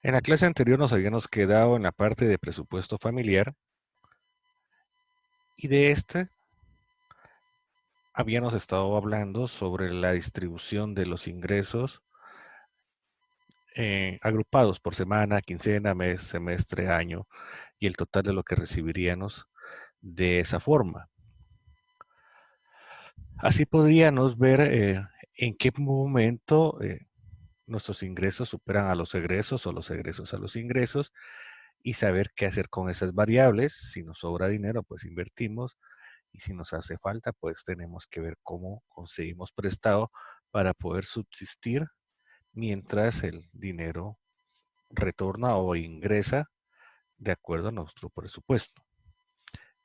En la clase anterior nos habíamos quedado en la parte de presupuesto familiar y de este habíamos estado hablando sobre la distribución de los ingresos agrupados por semana, quincena, mes, semestre, año y el total de lo que recibiríamos de esa forma. Así podríamos ver en qué momento nuestros ingresos superan a los egresos o los egresos a los ingresos y saber qué hacer con esas variables. Si nos sobra dinero, pues invertimos. Y si nos hace falta, pues tenemos que ver cómo conseguimos prestado para poder subsistir mientras el dinero retorna o ingresa de acuerdo a nuestro presupuesto.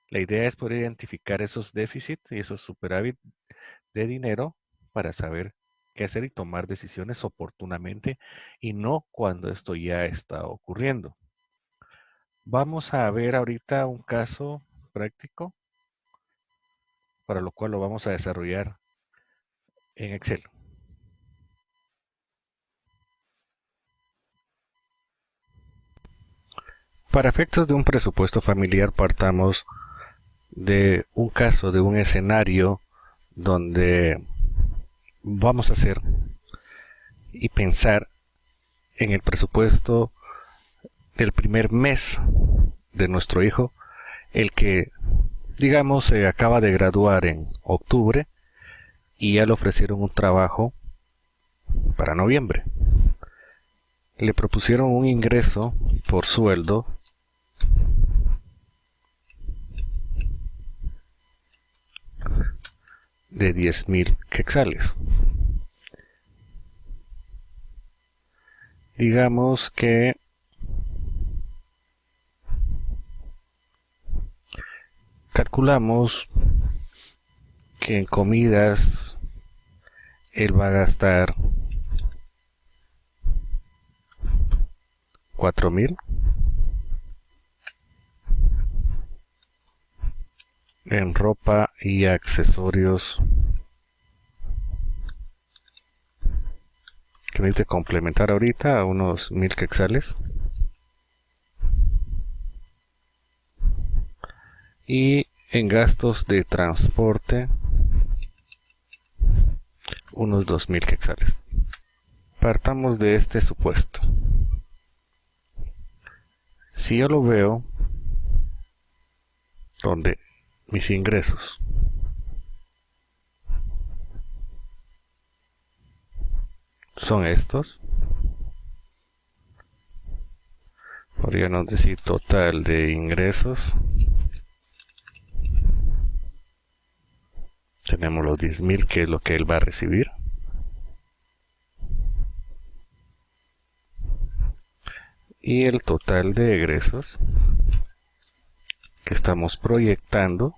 La idea es poder identificar esos déficits y esos superávit de dinero para saber qué hacer y tomar decisiones oportunamente y no cuando esto ya está ocurriendo. Vamos a ver ahorita un caso práctico, para lo cual lo vamos a desarrollar en Excel. Para efectos de un presupuesto familiar partamos de un caso, de un escenario donde vamos a hacer y pensar en el presupuesto del primer mes de nuestro hijo, el que, digamos, se acaba de graduar en octubre y ya le ofrecieron un trabajo para noviembre. Le propusieron un ingreso por sueldo de 10,000 quetzales. Digamos que calculamos que en comidas él va a gastar 4,000, en ropa y accesorios que necesite complementar ahorita a unos 1,000 quetzales, y en gastos de transporte unos 2,000 quetzales. Partamos de este supuesto. Si yo lo veo donde mis ingresos son estos, podríamos decir total de ingresos, tenemos los 10,000 que es lo que él va a recibir, y el total de egresos que estamos proyectando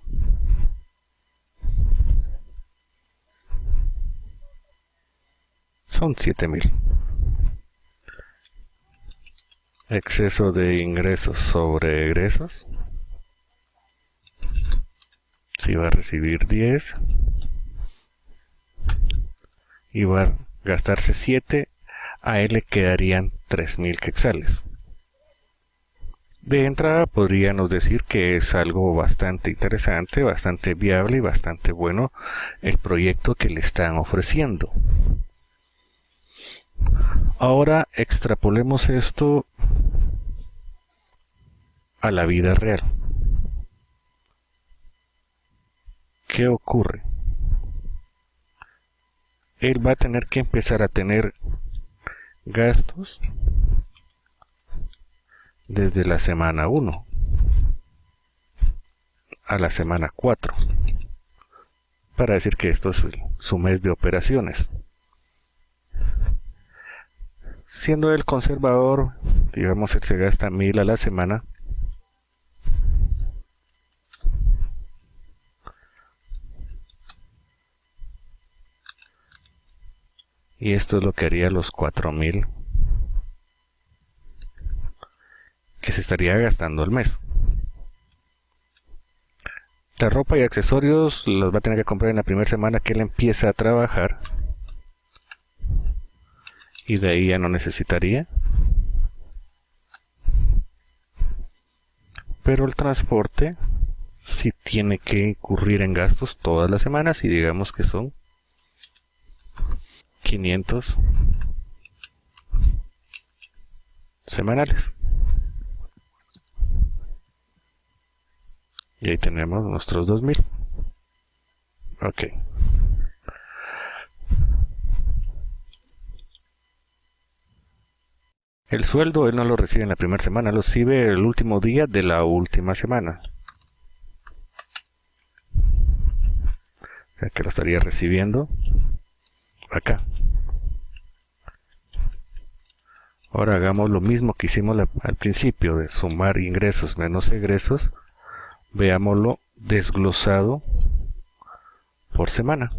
son 7,000. Exceso de ingresos sobre egresos. Si va a recibir 10 y va a gastarse 7, a él le quedarían 3,000 quetzales. De entrada podríamos decir que es algo bastante interesante, bastante viable y bastante bueno el proyecto que le están ofreciendo. Ahora extrapolemos esto a la vida real. ¿Qué ocurre? Él va a tener que empezar a tener gastos desde la semana 1 a la semana 4, para decir que esto es su mes de operaciones. Siendo el conservador, digamos que se gasta 1,000 a la semana, y esto es lo que haría los 4,000 que se estaría gastando al mes. La ropa y accesorios los va a tener que comprar en la primera semana que él empieza a trabajar, y de ahí ya no necesitaría. pero el transporte sí tiene que incurrir en gastos todas las semanas y digamos que son 500 semanales. Y ahí tenemos nuestros 2000. Ok. El sueldo él no lo recibe en la primera semana, lo recibe el último día de la última semana. O sea que lo estaría recibiendo acá. Ahora hagamos lo mismo que hicimos al principio de sumar ingresos menos egresos. Veámoslo desglosado por semana.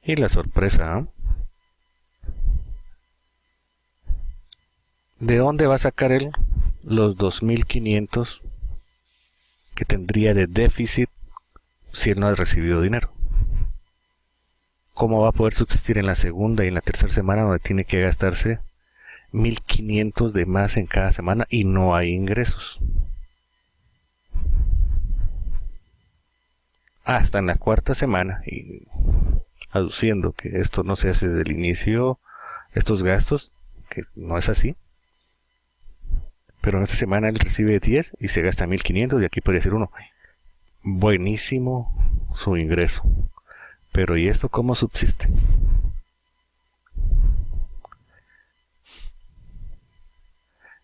Y la sorpresa, ¿eh? ¿De dónde va a sacar él los 2500 que tendría de déficit si él no ha recibido dinero? ¿Cómo va a poder subsistir en la segunda y en la tercera semana donde tiene que gastarse 1500 de más en cada semana y no hay ingresos? Hasta en la cuarta semana, y aduciendo que esto no se hace desde el inicio, estos gastos, que no es así, pero en esta semana él recibe 10 y se gasta 1500 y aquí podría ser uno. Buenísimo su ingreso. Pero ¿y esto cómo subsiste?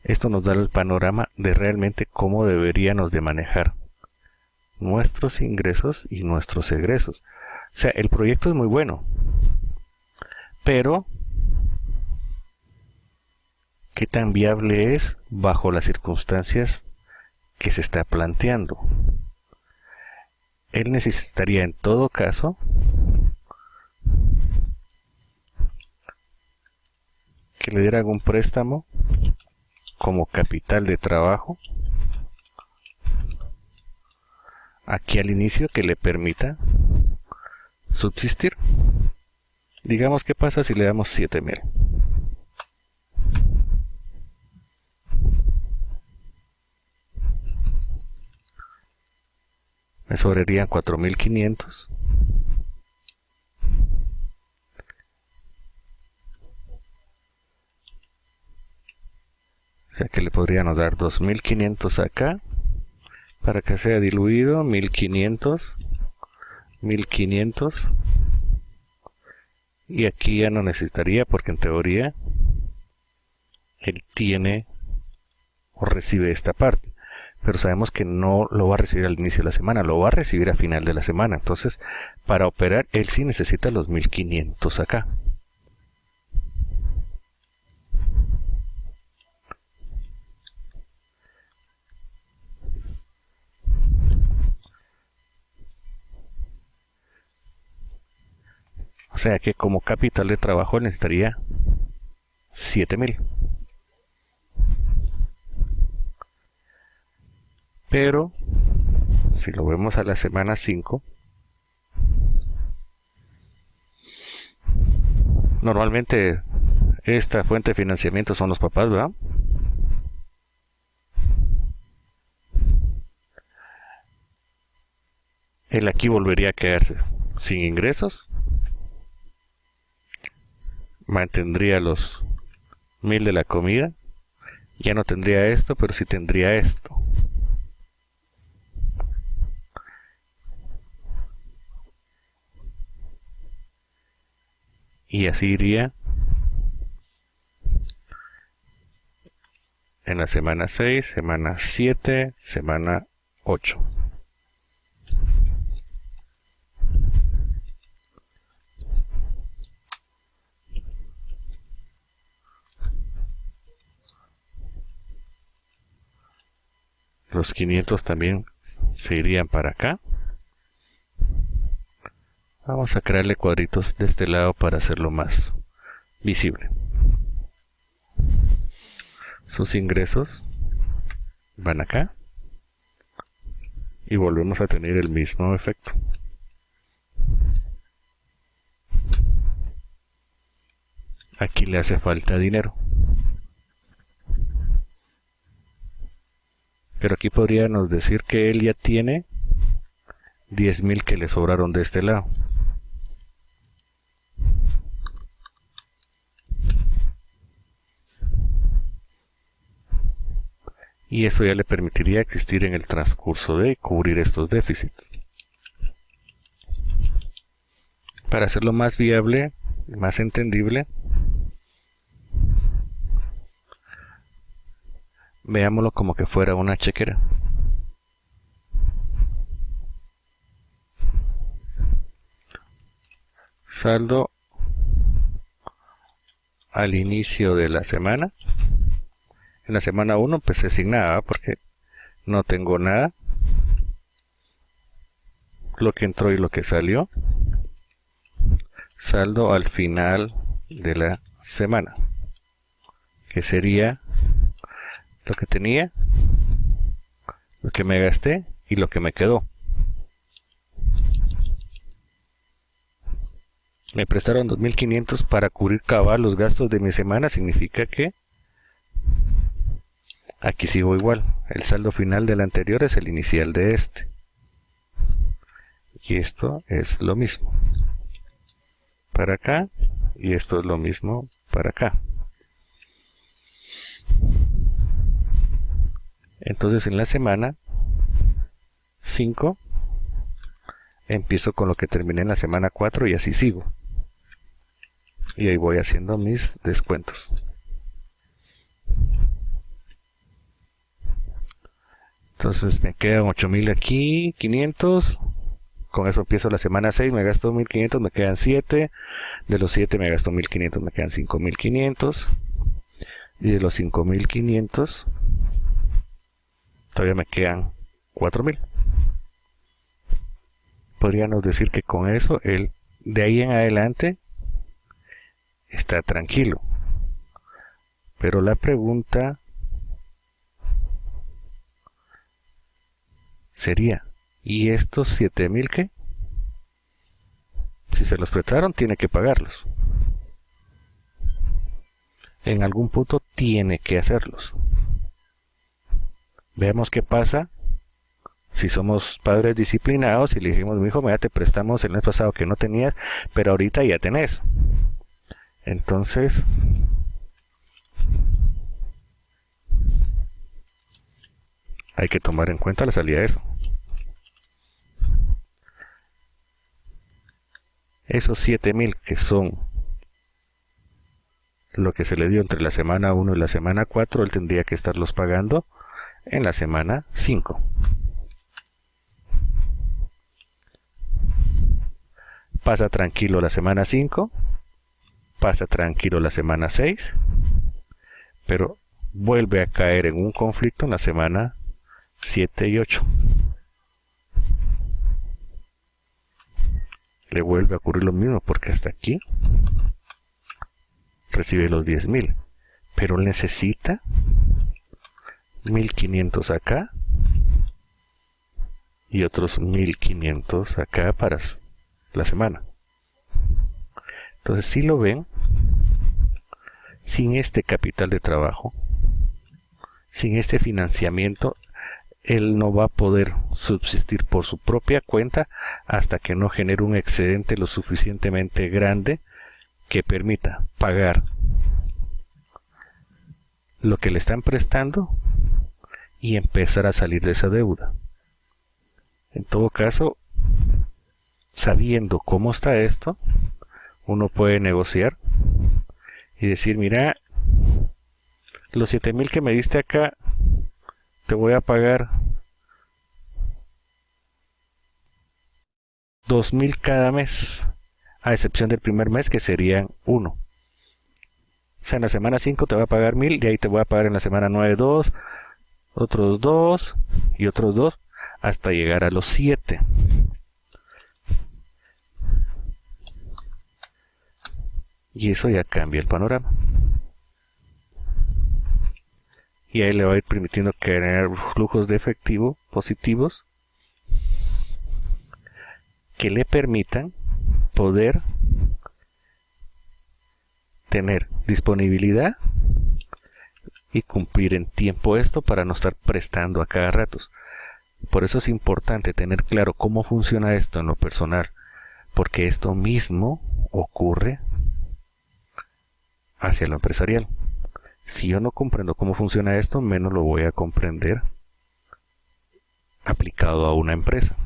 Esto nos da el panorama de realmente cómo deberíamos de manejar nuestros ingresos y nuestros egresos. O sea, el proyecto es muy bueno, pero ¿qué tan viable es bajo las circunstancias que se está planteando? Él necesitaría en todo caso que le dieran un préstamo como capital de trabajo aquí al inicio que le permita subsistir. Digamos, ¿qué pasa si le damos 7000? Me sobrarían 4500. O sea que le podríamos dar 2500 acá para que sea diluido, 1500, 1500. Y aquí ya no necesitaría porque en teoría él tiene o recibe esta parte. Pero sabemos que no lo va a recibir al inicio de la semana, lo va a recibir a final de la semana. Entonces, para operar, él sí necesita los 1500 acá. O sea que como capital de trabajo él necesitaría 7000. Pero, si lo vemos a la semana 5, normalmente esta fuente de financiamiento son los papás, ¿verdad? Él aquí volvería a quedarse sin ingresos, mantendría los 1000 de la comida, ya no tendría esto, pero sí tendría esto. Y así iría en la semana 6, semana 7, semana 8. Los 500 también se irían para acá. Vamos a crearle cuadritos de este lado para hacerlo más visible. Sus ingresos van acá y volvemos a tener el mismo efecto. aquí le hace falta dinero. Pero aquí podríamos decir que él ya tiene 10.000 que le sobraron de este lado. Y eso ya le permitiría existir en el transcurso de cubrir estos déficits. Para hacerlo más viable, más entendible, veámoslo como que fuera una chequera. Saldo al inicio de la semana. En la semana 1 empecé sin nada porque no tengo nada. Lo que entró y lo que salió. Saldo al final de la semana, que sería lo que tenía, lo que me gasté y lo que me quedó. Me prestaron 2.500 para cubrir cabal los gastos de mi semana. Significa que aquí sigo igual. El saldo final del anterior es el inicial de este. Y esto es lo mismo para acá. Y esto es lo mismo para acá. Entonces en la semana 5 empiezo con lo que terminé en la semana 4 y así sigo. Y ahí voy haciendo mis descuentos. Entonces me quedan 8.000 aquí, 500. Con eso empiezo la semana 6, me gasto 1.500, me quedan 7. De los 7 me gasto 1.500, me quedan 5.500. Y de los 5.500 todavía me quedan 4.000. Podríamos decir que con eso, él de ahí en adelante está tranquilo. Pero la pregunta sería, ¿y estos 7.000 qué? Si se los prestaron, tiene que pagarlos. En algún punto tiene que hacerlos. Veamos qué pasa si somos padres disciplinados y le dijimos, mi hijo, mira, te prestamos el mes pasado que no tenías, pero ahorita ya tenés. Entonces, hay que tomar en cuenta la salida de eso. Esos 7.000 que son lo que se le dio entre la semana 1 y la semana 4, él tendría que estarlos pagando en la semana 5. Pasa tranquilo la semana 5, pasa tranquilo la semana 6, pero vuelve a caer en un conflicto en la semana 7 y 8. Le vuelve a ocurrir lo mismo porque hasta aquí recibe los 10.000, pero necesita 1.500 acá y otros 1.500 acá para la semana. Entonces, si lo ven, sin este capital de trabajo, sin este financiamiento, él no va a poder subsistir por su propia cuenta hasta que no genere un excedente lo suficientemente grande que permita pagar lo que le están prestando y empezar a salir de esa deuda. En todo caso, sabiendo cómo está esto, uno puede negociar y decir, mira, los 7.000 que me diste acá, te voy a pagar 2.000 cada mes, a excepción del primer mes que serían 1. O sea, en la semana 5 te voy a pagar 1.000, de ahí te voy a pagar en la semana 9 2, otros 2 y otros 2, hasta llegar a los 7. Y eso ya cambia el panorama. Y ahí le va a ir permitiendo crear flujos de efectivo positivos que le permitan poder tener disponibilidad y cumplir en tiempo esto para no estar prestando a cada rato. Por eso es importante tener claro cómo funciona esto en lo personal, porque esto mismo ocurre hacia lo empresarial. Si yo no comprendo cómo funciona esto, menos lo voy a comprender aplicado a una empresa.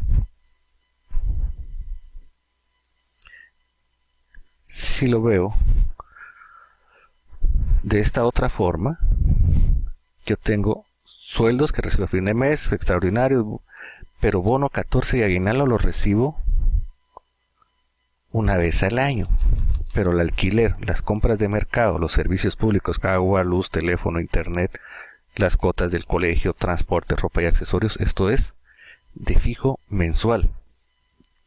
Si lo veo de esta otra forma, yo tengo sueldos que recibo a fin de mes, extraordinarios, pero bono 14 y aguinaldo lo recibo una vez al año. Pero el alquiler, las compras de mercado, los servicios públicos, agua, luz, teléfono, internet, las cuotas del colegio, transporte, ropa y accesorios, esto es de fijo mensual.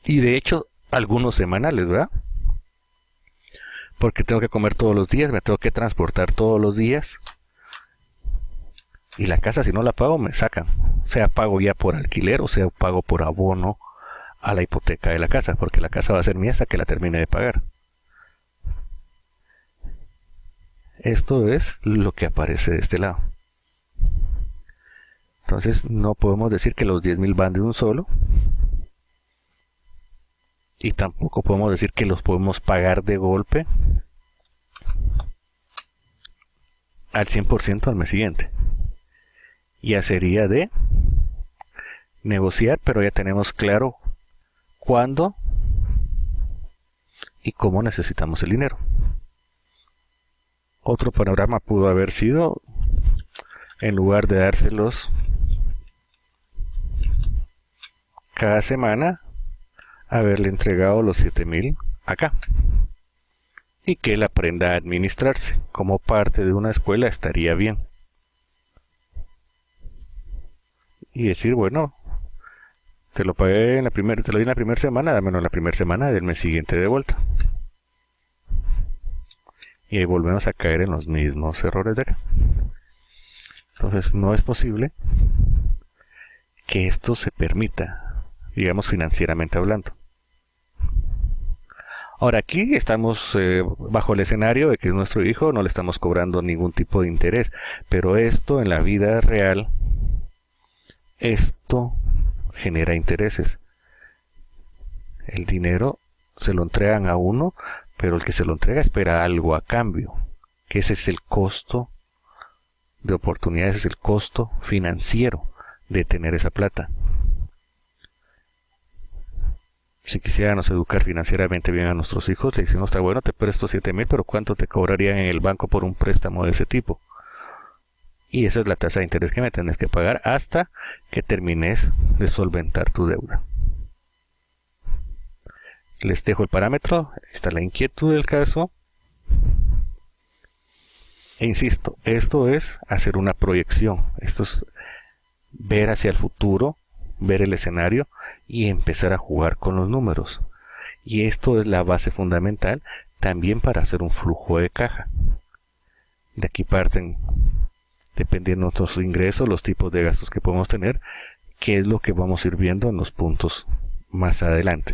Y de hecho, algunos semanales, ¿verdad? Porque tengo que comer todos los días, me tengo que transportar todos los días. Y la casa, si no la pago, me sacan. Sea pago ya por alquiler o sea pago por abono a la hipoteca de la casa, porque la casa va a ser mía hasta que la termine de pagar. Esto es lo que aparece de este lado. Entonces no podemos decir que los 10,000 van de un solo. Y tampoco podemos decir que los podemos pagar de golpe al 100% al mes siguiente. Ya sería de negociar, pero ya tenemos claro cuándo y cómo necesitamos el dinero. Otro panorama pudo haber sido, en lugar de dárselos cada semana, haberle entregado los 7,000 acá. Y que él aprenda a administrarse. Como parte de una escuela estaría bien. Y decir, bueno, te lo pagué en la primera, te lo di en la primera semana, dámelo en la primera semana del mes siguiente de vuelta. Y ahí volvemos a caer en los mismos errores de acá. Entonces no es posible que esto se permita, digamos financieramente hablando. Ahora aquí estamos bajo el escenario de que es nuestro hijo, no le estamos cobrando ningún tipo de interés, pero esto en la vida real, esto genera intereses. El dinero se lo entregan a uno, pero el que se lo entrega espera algo a cambio, que ese es el costo de oportunidades, es el costo financiero de tener esa plata. Si quisiéramos educar financieramente bien a nuestros hijos, le decimos, está bueno, te presto 7,000, pero ¿cuánto te cobrarían en el banco por un préstamo de ese tipo? Y esa es la tasa de interés que me tenés que pagar hasta que termines de solventar tu deuda. Les dejo el parámetro, está la inquietud del caso. E insisto, esto es hacer una proyección, esto es ver hacia el futuro, ver el escenario y empezar a jugar con los números. Y esto es la base fundamental también para hacer un flujo de caja. De aquí parten, dependiendo de nuestros ingresos, los tipos de gastos que podemos tener, qué es lo que vamos a ir viendo en los puntos más adelante.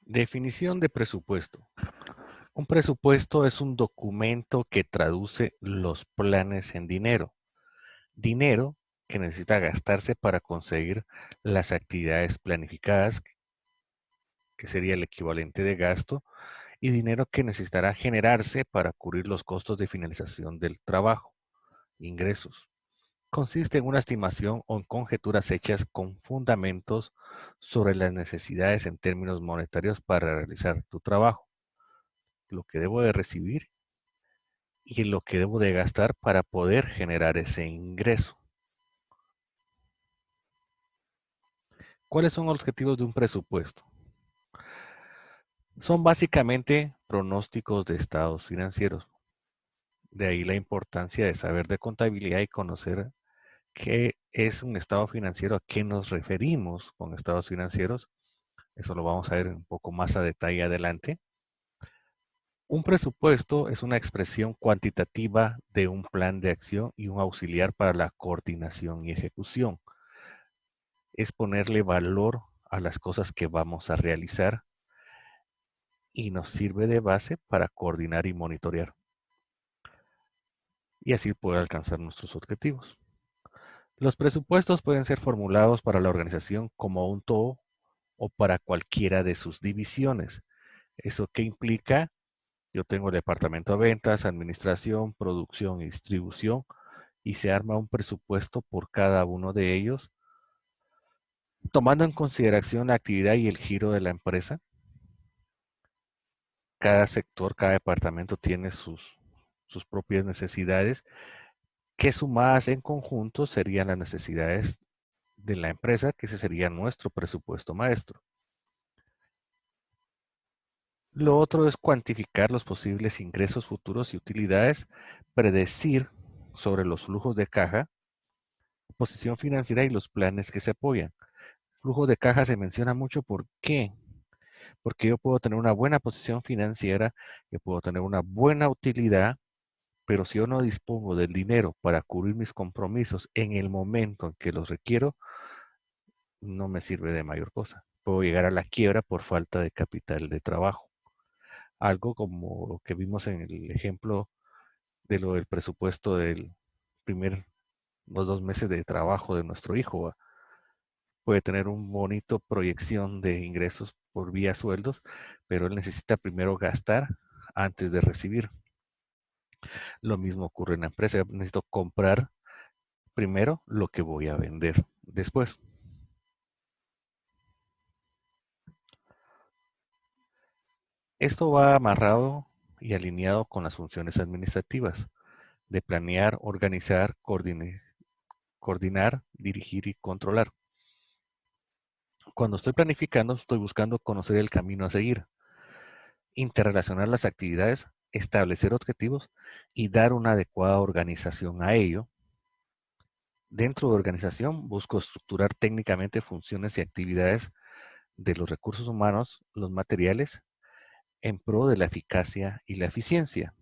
Definición de presupuesto. Un presupuesto es un documento que traduce los planes en dinero. Dinero que necesita gastarse para conseguir las actividades planificadas, que sería el equivalente de gasto, y dinero que necesitará generarse para cubrir los costos de finalización del trabajo, ingresos. Consiste en una estimación o en conjeturas hechas con fundamentos sobre las necesidades en términos monetarios para realizar tu trabajo, lo que debo de recibir y lo que debo de gastar para poder generar ese ingreso. ¿Cuáles son los objetivos de un presupuesto? Son básicamente pronósticos de estados financieros. De ahí la importancia de saber de contabilidad y conocer qué es un estado financiero, a qué nos referimos con estados financieros. Eso lo vamos a ver un poco más a detalle adelante. Un presupuesto es una expresión cuantitativa de un plan de acción y un auxiliar para la coordinación y ejecución. es ponerle valor a las cosas que vamos a realizar y nos sirve de base para coordinar y monitorear y así poder alcanzar nuestros objetivos. Los presupuestos pueden ser formulados para la organización como un todo o para cualquiera de sus divisiones. ¿Eso qué implica? Yo tengo el departamento de ventas, administración, producción y distribución y se arma un presupuesto por cada uno de ellos, tomando en consideración la actividad y el giro de la empresa. Cada sector, cada departamento tiene sus propias necesidades que sumadas en conjunto serían las necesidades de la empresa, que ese sería nuestro presupuesto maestro. Lo otro es cuantificar los posibles ingresos futuros y utilidades, predecir sobre los flujos de caja, posición financiera y los planes que se apoyan. Flujos de caja se menciona mucho. ¿Por qué? Porque yo puedo tener una buena posición financiera, yo puedo tener una buena utilidad, pero si yo no dispongo del dinero para cubrir mis compromisos en el momento en que los requiero, no me sirve de mayor cosa. Puedo llegar a la quiebra por falta de capital de trabajo. Algo como lo que vimos en el ejemplo de lo del presupuesto del primer, los 2 meses de trabajo de nuestro hijo. ¿Va? Puede tener un bonito proyección de ingresos por vía sueldos, pero él necesita primero gastar antes de recibir. Lo mismo ocurre en la empresa. Yo necesito comprar primero lo que voy a vender después. Esto va amarrado y alineado con las funciones administrativas de planear, organizar, coordinar, dirigir y controlar. Cuando estoy planificando, estoy buscando conocer el camino a seguir, interrelacionar las actividades, establecer objetivos y dar una adecuada organización a ello. Dentro de organización, busco estructurar técnicamente funciones y actividades de los recursos humanos, los materiales, en pro de la eficacia y la eficiencia.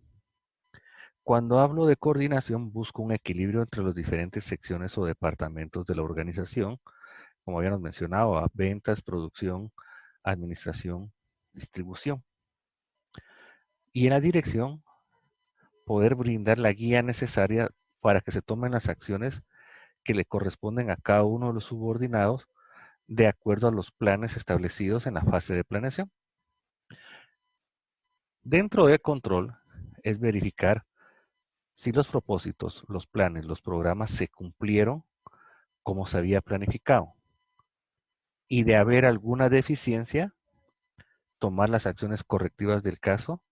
Cuando hablo de coordinación, busco un equilibrio entre las diferentes secciones o departamentos de la organización, como habíamos mencionado, a ventas, producción, administración, distribución. Y en la dirección, poder brindar la guía necesaria para que se tomen las acciones que le corresponden a cada uno de los subordinados de acuerdo a los planes establecidos en la fase de planeación. Dentro de control es verificar si los propósitos, los planes, los programas se cumplieron como se había planificado y de haber alguna deficiencia, tomar las acciones correctivas del caso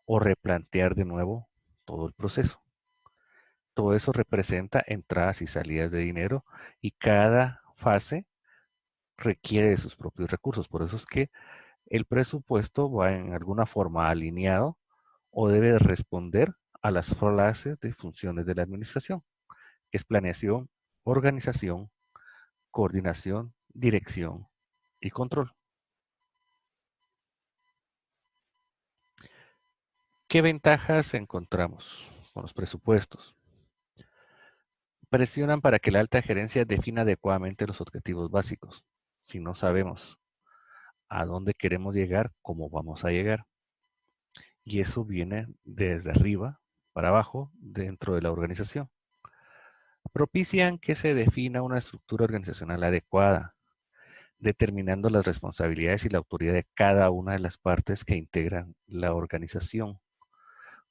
o replantear de nuevo todo el proceso. Todo eso representa entradas y salidas de dinero y cada fase requiere de sus propios recursos. Por eso es que el presupuesto va en alguna forma alineado o debe responder a las fases de funciones de la administración, que es planeación, organización, coordinación, dirección y control. ¿Qué ventajas encontramos con los presupuestos? Presionan para que la alta gerencia defina adecuadamente los objetivos básicos. Si no sabemos a dónde queremos llegar, cómo vamos a llegar. Y eso viene desde arriba para abajo dentro de la organización. Propician que se defina una estructura organizacional adecuada, determinando las responsabilidades y la autoridad de cada una de las partes que integran la organización.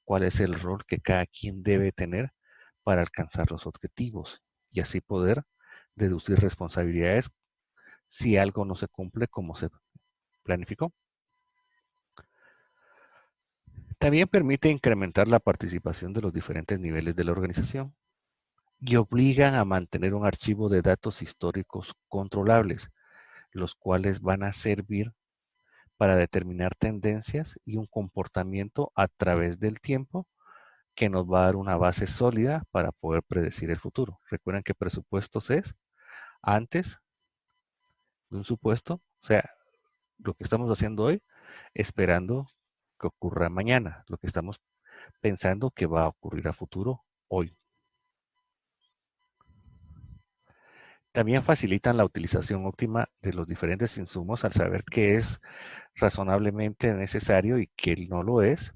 Cuál es el rol que cada quien debe tener para alcanzar los objetivos y así poder deducir responsabilidades si algo no se cumple como se planificó. También permite incrementar la participación de los diferentes niveles de la organización y obligan a mantener un archivo de datos históricos controlables, los cuales van a servir para determinar tendencias y un comportamiento a través del tiempo que nos va a dar una base sólida para poder predecir el futuro. Recuerden que presupuestos es antes de un supuesto, o sea, lo que estamos haciendo hoy, esperando que ocurra mañana, lo que estamos pensando que va a ocurrir a futuro hoy. También facilitan la utilización óptima de los diferentes insumos al saber qué es razonablemente necesario y qué no lo es.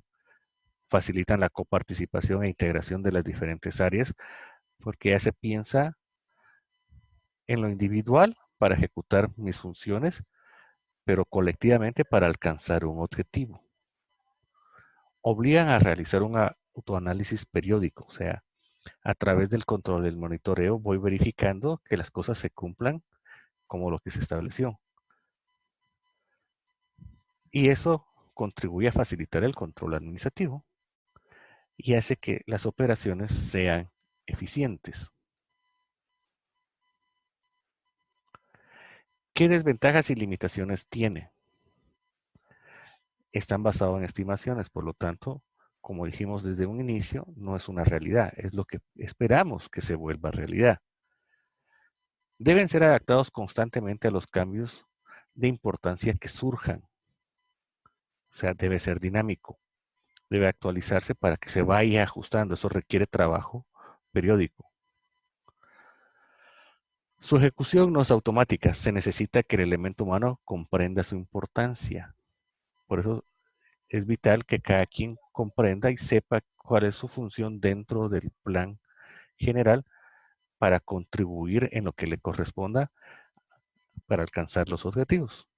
Facilitan la coparticipación e integración de las diferentes áreas porque ya se piensa en lo individual para ejecutar mis funciones, pero colectivamente para alcanzar un objetivo. Obligan a realizar un autoanálisis periódico, o sea, a través del control del monitoreo voy verificando que las cosas se cumplan como lo que se estableció. Y eso contribuye a facilitar el control administrativo y hace que las operaciones sean eficientes. ¿Qué desventajas y limitaciones tiene? Están basados en estimaciones, por lo tanto, como dijimos desde un inicio, no es una realidad, es lo que esperamos que se vuelva realidad. Deben ser adaptados constantemente a los cambios de importancia que surjan, o sea, debe ser dinámico, debe actualizarse para que se vaya ajustando, eso requiere trabajo periódico. Su ejecución no es automática, se necesita que el elemento humano comprenda su importancia. Por eso es vital que cada quien comprenda y sepa cuál es su función dentro del plan general para contribuir en lo que le corresponda para alcanzar los objetivos.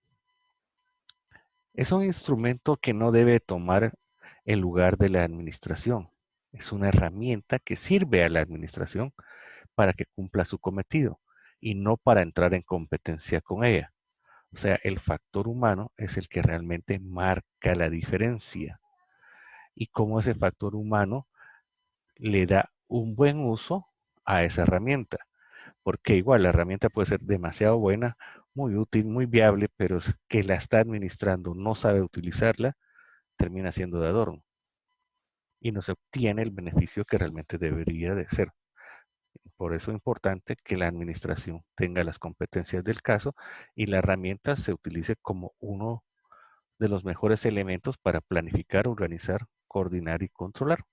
Es un instrumento que no debe tomar el lugar de la administración. Es una herramienta que sirve a la administración para que cumpla su cometido y no para entrar en competencia con ella. O sea, el factor humano es el que realmente marca la diferencia y cómo ese factor humano le da un buen uso a esa herramienta. Porque igual la herramienta puede ser demasiado buena, muy útil, muy viable, pero es que la está administrando, no sabe utilizarla, termina siendo de adorno y no se obtiene el beneficio que realmente debería de ser. Por eso es importante que la administración tenga las competencias del caso y la herramienta se utilice como uno de los mejores elementos para planificar, organizar, coordinar y controlar.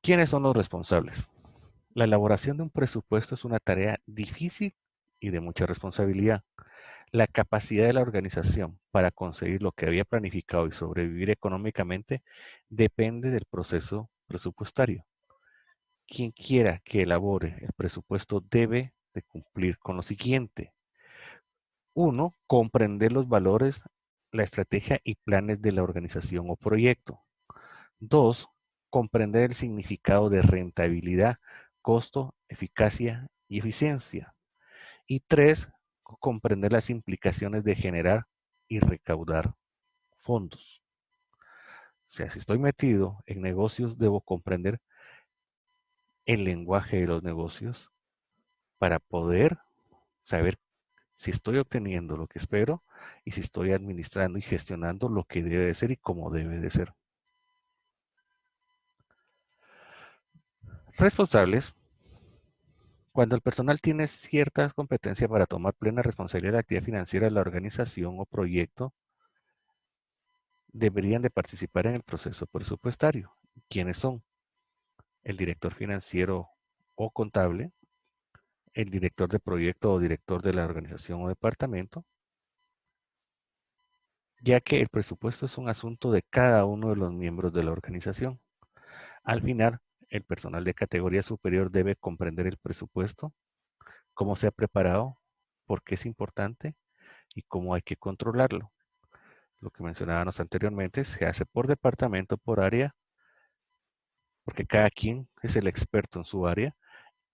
¿Quiénes son los responsables? La elaboración de un presupuesto es una tarea difícil y de mucha responsabilidad. La capacidad de la organización para conseguir lo que había planificado y sobrevivir económicamente depende del proceso presupuestario. Quien quiera que elabore el presupuesto debe de cumplir con lo siguiente. Uno, comprender los valores, la estrategia y planes de la organización o proyecto. Dos, comprender el significado de rentabilidad, costo, eficacia y eficiencia. Y tres, comprender las implicaciones de generar y recaudar fondos. O sea, si estoy metido en negocios, debo comprender el lenguaje de los negocios para poder saber si estoy obteniendo lo que espero y si estoy administrando y gestionando lo que debe de ser y cómo debe de ser. Responsables. Cuando el personal tiene ciertas competencias para tomar plena responsabilidad de la actividad financiera de la organización o proyecto, deberían de participar en el proceso presupuestario. ¿Quiénes son? El director financiero o contable, el director de proyecto o director de la organización o departamento, ya que el presupuesto es un asunto de cada uno de los miembros de la organización. Al final, el personal de categoría superior debe comprender el presupuesto, cómo se ha preparado, por qué es importante y cómo hay que controlarlo. Lo que mencionábamos anteriormente se hace por departamento, por área, porque cada quien es el experto en su área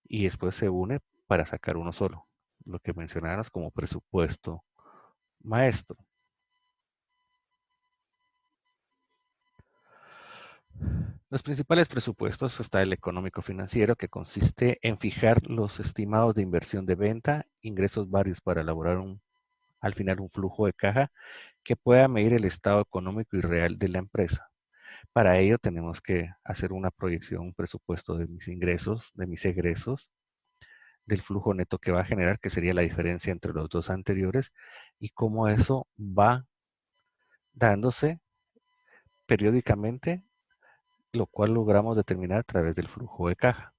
y después se une para sacar uno solo. Lo que mencionábamos como presupuesto maestro. Los principales presupuestos está el económico financiero, que consiste en fijar los estimados de inversión de venta, ingresos varios para elaborar al final un flujo de caja que pueda medir el estado económico y real de la empresa. Para ello tenemos que hacer una proyección, un presupuesto de mis ingresos, de mis egresos, del flujo neto que va a generar, que sería la diferencia entre los dos anteriores, y cómo eso va dándose periódicamente, lo cual logramos determinar a través del flujo de caja.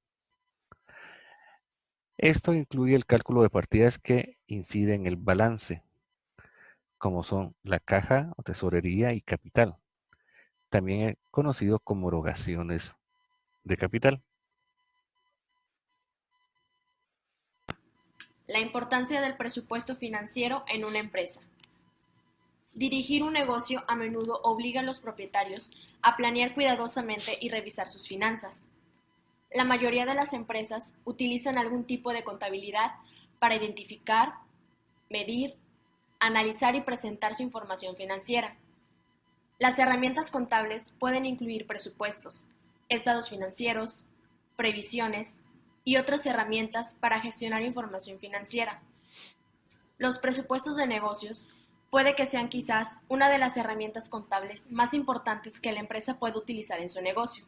Esto incluye el cálculo de partidas que inciden en el balance, como son la caja o tesorería y capital, también conocido como erogaciones de capital. La importancia del presupuesto financiero en una empresa. Dirigir un negocio a menudo obliga a los propietarios a planear cuidadosamente y revisar sus finanzas. La mayoría de las empresas utilizan algún tipo de contabilidad para identificar, medir, analizar y presentar su información financiera. Las herramientas contables pueden incluir presupuestos, estados financieros, previsiones y otras herramientas para gestionar información financiera. Los presupuestos de negocios puede que sean quizás una de las herramientas contables más importantes que la empresa puede utilizar en su negocio.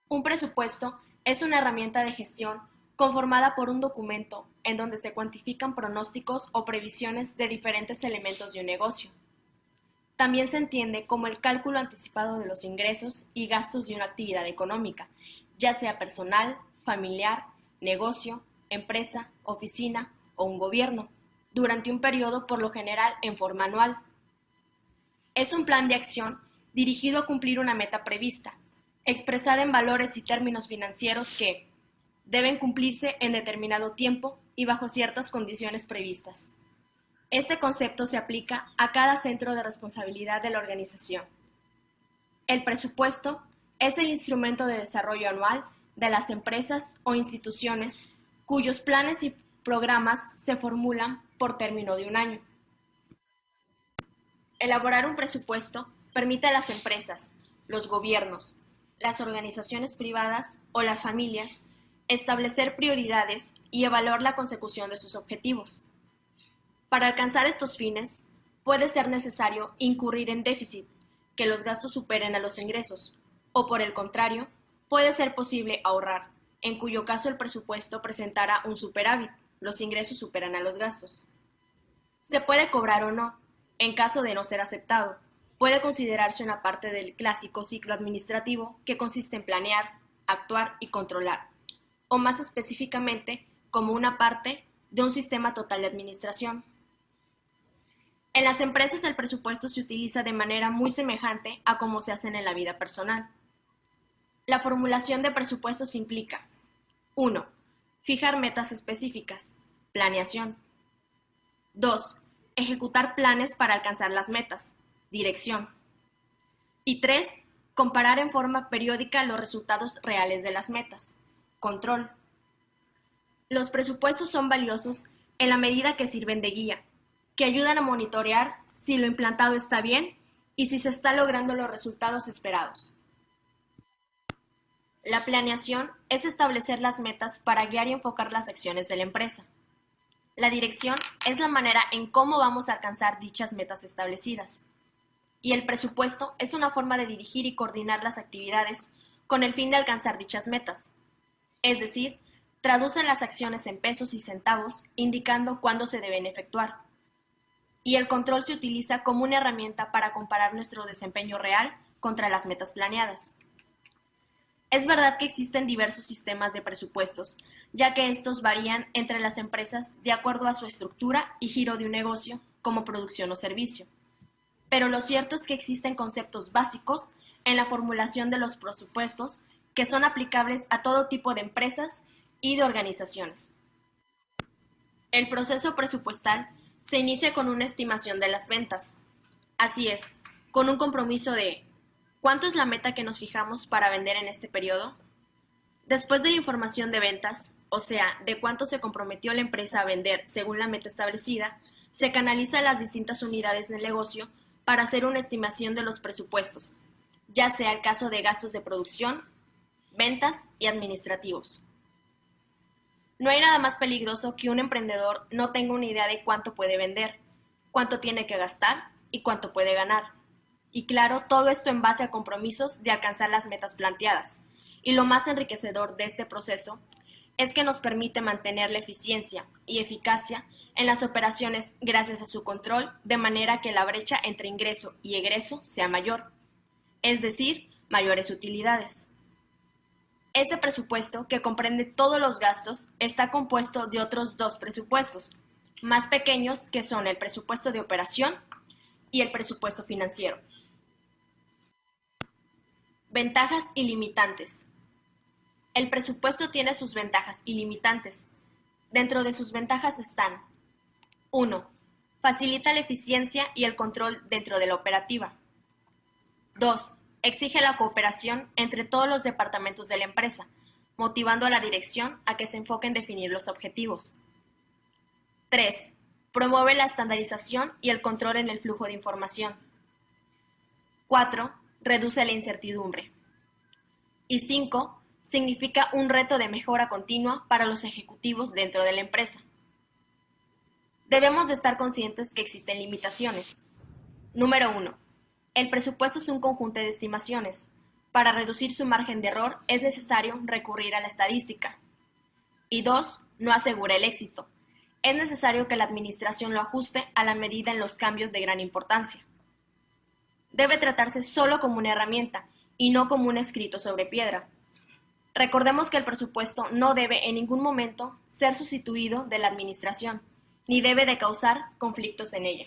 Un presupuesto es una herramienta de gestión conformada por un documento en donde se cuantifican pronósticos o previsiones de diferentes elementos de un negocio. También se entiende como el cálculo anticipado de los ingresos y gastos de una actividad económica, ya sea personal, familiar, negocio, empresa, oficina o un gobierno, durante un periodo por lo general en forma anual. Es un plan de acción dirigido a cumplir una meta prevista, expresada en valores y términos financieros que deben cumplirse en determinado tiempo y bajo ciertas condiciones previstas. Este concepto se aplica a cada centro de responsabilidad de la organización. El presupuesto es el instrumento de desarrollo anual de las empresas o instituciones cuyos planes y programas se formulan por término de un año. Elaborar un presupuesto permite a las empresas, los gobiernos, las organizaciones privadas o las familias establecer prioridades y evaluar la consecución de sus objetivos. Para alcanzar estos fines, puede ser necesario incurrir en déficit, que los gastos superen a los ingresos, o por el contrario, puede ser posible ahorrar, en cuyo caso el presupuesto presentará un superávit, los ingresos superan a los gastos. Se puede cobrar o no, en caso de no ser aceptado. Puede considerarse una parte del clásico ciclo administrativo que consiste en planear, actuar y controlar, o más específicamente, como una parte de un sistema total de administración. En las empresas el presupuesto se utiliza de manera muy semejante a cómo se hacen en la vida personal. La formulación de presupuestos implica: 1. Fijar metas específicas, planeación. 2. Ejecutar planes para alcanzar las metas, dirección. Y 3. Comparar en forma periódica los resultados reales de las metas, control. Los presupuestos son valiosos en la medida que sirven de guía, que ayudan a monitorear si lo implantado está bien y si se están logrando los resultados esperados. La planeación es establecer las metas para guiar y enfocar las acciones de la empresa. La dirección es la manera en cómo vamos a alcanzar dichas metas establecidas. Y el presupuesto es una forma de dirigir y coordinar las actividades con el fin de alcanzar dichas metas. Es decir, traducen las acciones en pesos y centavos, indicando cuándo se deben efectuar. Y el control se utiliza como una herramienta para comparar nuestro desempeño real contra las metas planeadas. Es verdad que existen diversos sistemas de presupuestos, ya que estos varían entre las empresas de acuerdo a su estructura y giro de un negocio, como producción o servicio. Pero lo cierto es que existen conceptos básicos en la formulación de los presupuestos que son aplicables a todo tipo de empresas y de organizaciones. El proceso presupuestal se inicia con una estimación de las ventas. Así es, con un compromiso de ¿cuánto es la meta que nos fijamos para vender en este periodo? Después de la información de ventas, o sea, de cuánto se comprometió la empresa a vender según la meta establecida, se canaliza a las distintas unidades del negocio para hacer una estimación de los presupuestos, ya sea el caso de gastos de producción, ventas y administrativos. No hay nada más peligroso que un emprendedor no tenga una idea de cuánto puede vender, cuánto tiene que gastar y cuánto puede ganar. Y claro, todo esto en base a compromisos de alcanzar las metas planteadas. Y lo más enriquecedor de este proceso es que nos permite mantener la eficiencia y eficacia en las operaciones gracias a su control, de manera que la brecha entre ingreso y egreso sea mayor, es decir, mayores utilidades. Este presupuesto, que comprende todos los gastos, está compuesto de otros dos presupuestos, más pequeños, que son el presupuesto de operación y el presupuesto financiero. Ventajas y limitantes. El presupuesto tiene sus ventajas y limitantes. Dentro de sus ventajas están: 1. Facilita la eficiencia y el control dentro de la operativa. 2. Exige la cooperación entre todos los departamentos de la empresa, motivando a la dirección a que se enfoque en definir los objetivos. 3. Promueve la estandarización y el control en el flujo de información. 4. Reduce la incertidumbre. Y 5. Significa un reto de mejora continua para los ejecutivos dentro de la empresa. Debemos de estar conscientes que existen limitaciones. Número 1. El presupuesto es un conjunto de estimaciones. Para reducir su margen de error es necesario recurrir a la estadística. Y 2. No asegura el éxito. Es necesario que la administración lo ajuste a la medida en los cambios de gran importancia. Debe tratarse solo como una herramienta y no como un escrito sobre piedra. Recordemos que el presupuesto no debe en ningún momento ser sustituido de la administración, ni debe de causar conflictos en ella.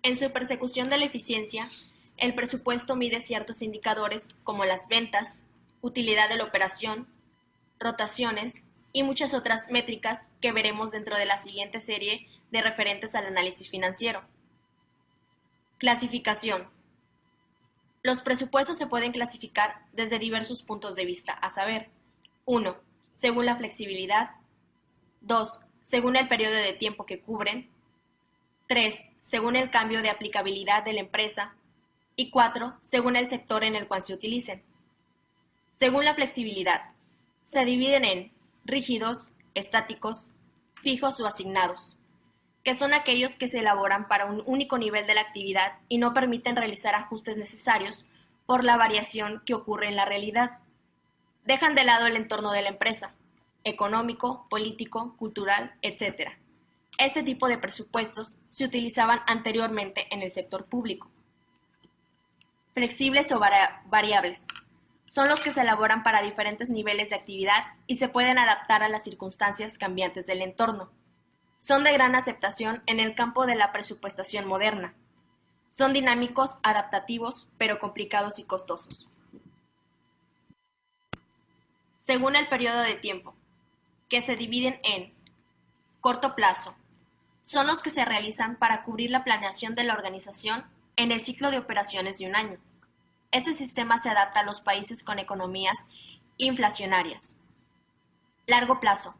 En su persecución de la eficiencia, el presupuesto mide ciertos indicadores como las ventas, utilidad de la operación, rotaciones y muchas otras métricas que veremos dentro de la siguiente serie de referentes al análisis financiero. Clasificación. Los presupuestos se pueden clasificar desde diversos puntos de vista, a saber: 1. Según la flexibilidad. 2. Según el periodo de tiempo que cubren. 3. Según el cambio de aplicabilidad de la empresa. Y 4. Según el sector en el cual se utilicen. Según la flexibilidad, se dividen en rígidos, estáticos, fijos o asignados, que son aquellos que se elaboran para un único nivel de la actividad y no permiten realizar ajustes necesarios por la variación que ocurre en la realidad. Dejan de lado el entorno de la empresa, económico, político, cultural, etc. Este tipo de presupuestos se utilizaban anteriormente en el sector público. Flexibles o variables. Son los que se elaboran para diferentes niveles de actividad y se pueden adaptar a las circunstancias cambiantes del entorno. Son de gran aceptación en el campo de la presupuestación moderna. Son dinámicos, adaptativos, pero complicados y costosos. Según el periodo de tiempo, que se dividen en corto plazo. Son los que se realizan para cubrir la planeación de la organización en el ciclo de operaciones de un año. Este sistema se adapta a los países con economías inflacionarias. Largo plazo.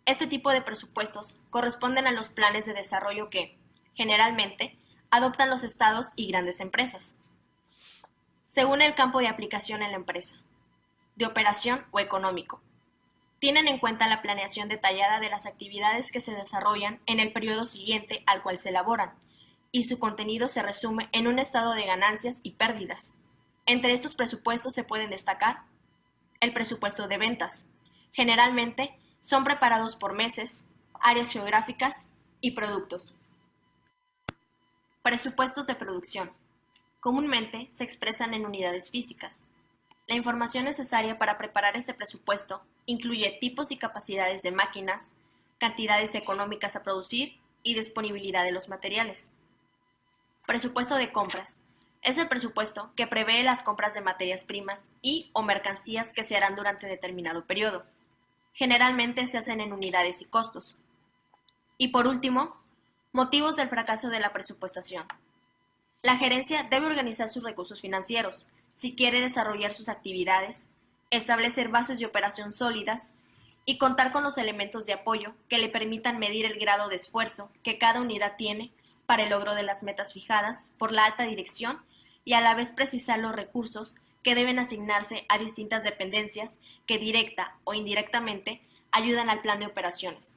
Este tipo de presupuestos corresponden a los planes de desarrollo que, generalmente, adoptan los estados y grandes empresas, según el campo de aplicación en la empresa, de operación o económico. Tienen en cuenta la planeación detallada de las actividades que se desarrollan en el periodo siguiente al cual se elaboran, y su contenido se resume en un estado de ganancias y pérdidas. Entre estos presupuestos se pueden destacar el presupuesto de ventas. Generalmente son preparados por meses, áreas geográficas y productos. Presupuestos de producción. Comúnmente se expresan en unidades físicas. La información necesaria para preparar este presupuesto incluye tipos y capacidades de máquinas, cantidades económicas a producir y disponibilidad de los materiales. Presupuesto de compras. Es el presupuesto que prevé las compras de materias primas y o mercancías que se harán durante determinado periodo. Generalmente se hacen en unidades y costos. Y por último, motivos del fracaso de la presupuestación. La gerencia debe organizar sus recursos financieros si quiere desarrollar sus actividades, establecer bases de operación sólidas y contar con los elementos de apoyo que le permitan medir el grado de esfuerzo que cada unidad tiene para el logro de las metas fijadas por la alta dirección y a la vez precisar los recursos que deben asignarse a distintas dependencias que directa o indirectamente ayudan al plan de operaciones.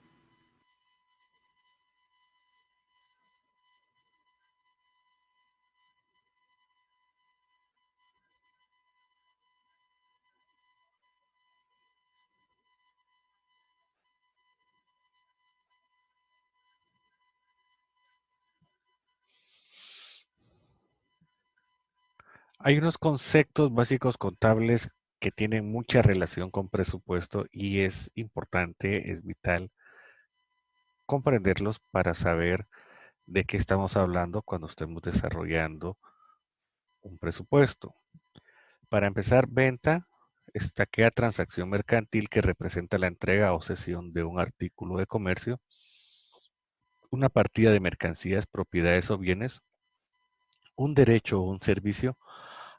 Hay unos conceptos básicos contables que tienen mucha relación con presupuesto y es importante, es vital comprenderlos para saber de qué estamos hablando cuando estemos desarrollando un presupuesto. Para empezar, venta está aquella transacción mercantil que representa la entrega o cesión de un artículo de comercio, una partida de mercancías, propiedades o bienes, un derecho o un servicio